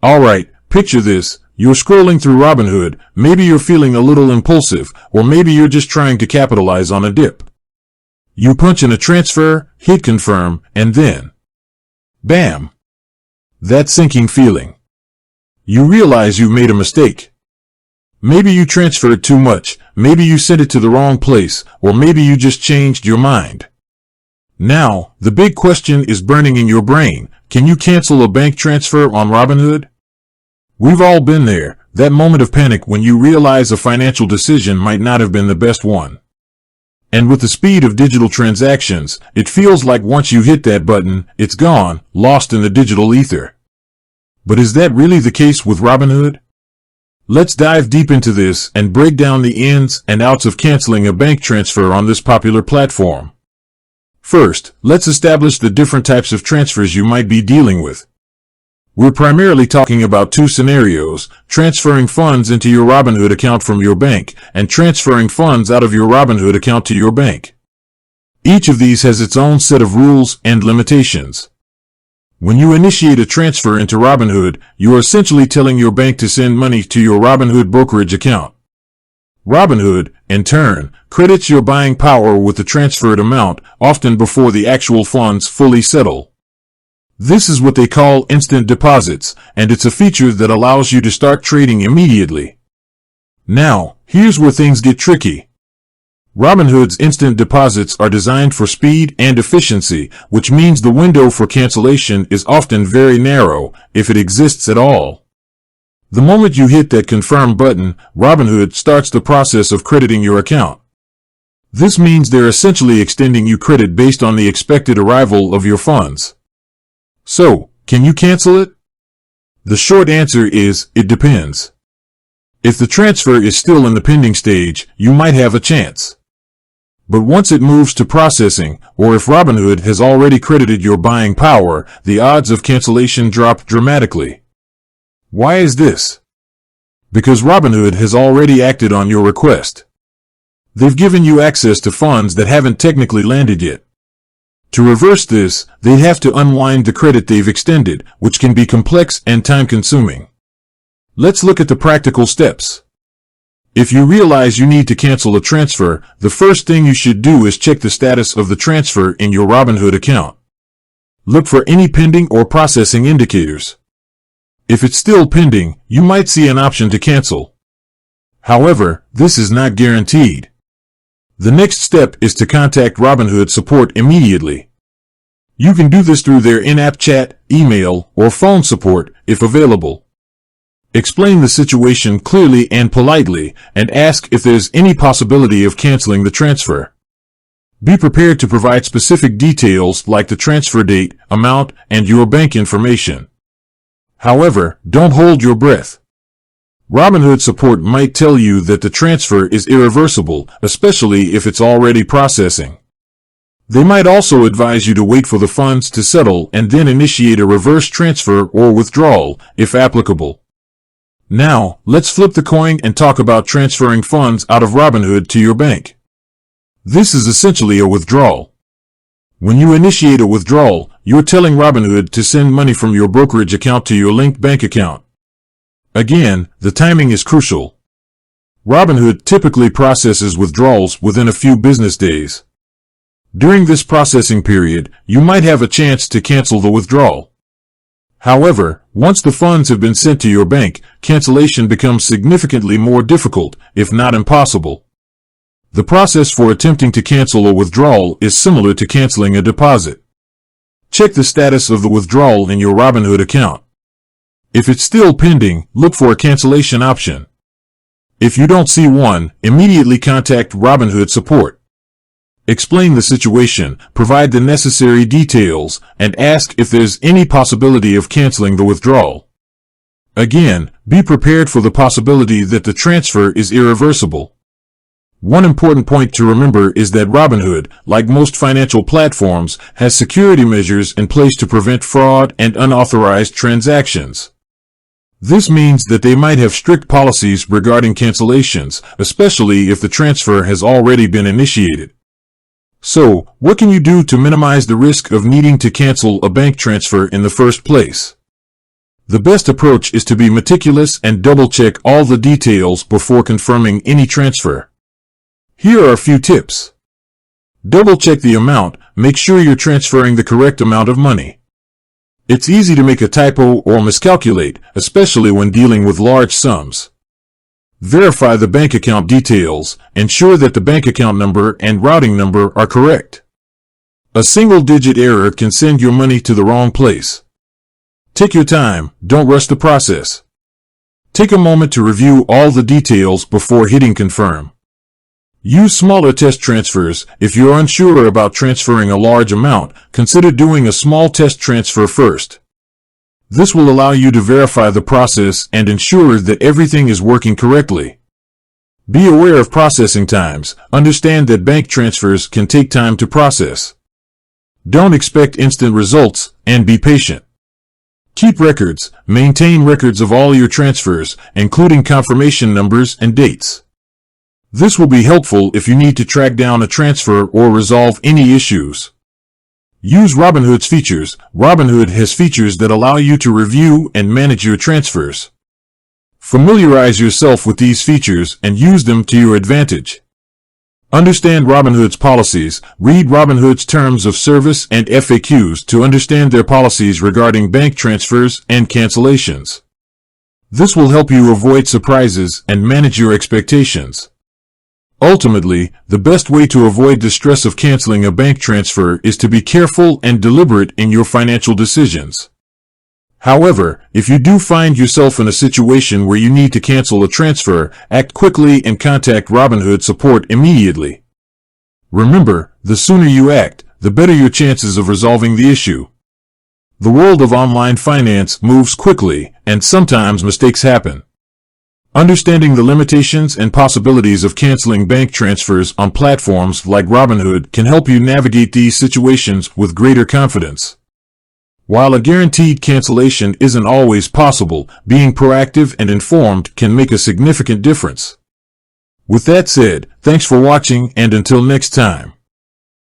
Alright, picture this. You're scrolling through Robinhood. Maybe you're feeling a little impulsive, or maybe you're just trying to capitalize on a dip. You punch in a transfer, hit confirm, and then bam! That sinking feeling. You realize you made a mistake. Maybe you transferred too much, maybe you sent it to the wrong place, or maybe you just changed your mind. Now, the big question is burning in your brain. Can you cancel a bank transfer on Robinhood? We've all been there, that moment of panic when you realize a financial decision might not have been the best one. And with the speed of digital transactions, it feels like once you hit that button, it's gone, lost in the digital ether. But is that really the case with Robinhood? Let's dive deep into this and break down the ins and outs of canceling a bank transfer on this popular platform. First, let's establish the different types of transfers you might be dealing with. We're primarily talking about two scenarios: transferring funds into your Robinhood account from your bank, and transferring funds out of your Robinhood account to your bank. Each of these has its own set of rules and limitations. When you initiate a transfer into Robinhood, you are essentially telling your bank to send money to your Robinhood brokerage account. Robinhood, in turn, credits your buying power with the transferred amount, often before the actual funds fully settle. This is what they call instant deposits, and it's a feature that allows you to start trading immediately. Now, here's where things get tricky. Robinhood's instant deposits are designed for speed and efficiency, which means the window for cancellation is often very narrow, if it exists at all. The moment you hit that confirm button, Robinhood starts the process of crediting your account. This means they're essentially extending you credit based on the expected arrival of your funds. So, can you cancel it? The short answer is, it depends. If the transfer is still in the pending stage, you might have a chance. But once it moves to processing, or if Robinhood has already credited your buying power, the odds of cancellation drop dramatically. Why is this? Because Robinhood has already acted on your request. They've given you access to funds that haven't technically landed yet. To reverse this, they'd have to unwind the credit they've extended, which can be complex and time-consuming. Let's look at the practical steps. If you realize you need to cancel a transfer, the first thing you should do is check the status of the transfer in your Robinhood account. Look for any pending or processing indicators. If it's still pending, you might see an option to cancel. However, this is not guaranteed. The next step is to contact Robinhood support immediately. You can do this through their in-app chat, email, or phone support, if available. Explain the situation clearly and politely, and ask if there's any possibility of canceling the transfer. Be prepared to provide specific details like the transfer date, amount, and your bank information. However, don't hold your breath. Robinhood support might tell you that the transfer is irreversible, especially if it's already processing. They might also advise you to wait for the funds to settle and then initiate a reverse transfer or withdrawal, if applicable. Now, let's flip the coin and talk about transferring funds out of Robinhood to your bank. This is essentially a withdrawal. When you initiate a withdrawal, you're telling Robinhood to send money from your brokerage account to your linked bank account. Again, the timing is crucial. Robinhood typically processes withdrawals within a few business days. During this processing period, you might have a chance to cancel the withdrawal. However, once the funds have been sent to your bank, cancellation becomes significantly more difficult, if not impossible. The process for attempting to cancel a withdrawal is similar to canceling a deposit. Check the status of the withdrawal in your Robinhood account. If it's still pending, look for a cancellation option. If you don't see one, immediately contact Robinhood support. Explain the situation, provide the necessary details, and ask if there's any possibility of canceling the withdrawal. Again, be prepared for the possibility that the transfer is irreversible. One important point to remember is that Robinhood, like most financial platforms, has security measures in place to prevent fraud and unauthorized transactions. This means that they might have strict policies regarding cancellations, especially if the transfer has already been initiated. So, what can you do to minimize the risk of needing to cancel a bank transfer in the first place? The best approach is to be meticulous and double-check all the details before confirming any transfer. Here are a few tips. Double-check the amount. Make sure you're transferring the correct amount of money. It's easy to make a typo or miscalculate, especially when dealing with large sums. Verify the bank account details. Ensure that the bank account number and routing number are correct. A single-digit error can send your money to the wrong place. Take your time. Don't rush the process. Take a moment to review all the details before hitting confirm. Use smaller test transfers. If you're unsure about transferring a large amount, consider doing a small test transfer first. This will allow you to verify the process and ensure that everything is working correctly. Be aware of processing times. Understand that bank transfers can take time to process. Don't expect instant results, and be patient. Keep records. Maintain records of all your transfers, including confirmation numbers and dates. This will be helpful if you need to track down a transfer or resolve any issues. Use Robinhood's features. Robinhood has features that allow you to review and manage your transfers. Familiarize yourself with these features and use them to your advantage. Understand Robinhood's policies. Read Robinhood's terms of service and FAQs to understand their policies regarding bank transfers and cancellations. This will help you avoid surprises and manage your expectations. Ultimately, the best way to avoid the stress of canceling a bank transfer is to be careful and deliberate in your financial decisions. However, if you do find yourself in a situation where you need to cancel a transfer, act quickly and contact Robinhood support immediately. Remember, the sooner you act, the better your chances of resolving the issue. The world of online finance moves quickly, and sometimes mistakes happen. Understanding the limitations and possibilities of canceling bank transfers on platforms like Robinhood can help you navigate these situations with greater confidence. While a guaranteed cancellation isn't always possible, being proactive and informed can make a significant difference. With that said, thanks for watching, and until next time.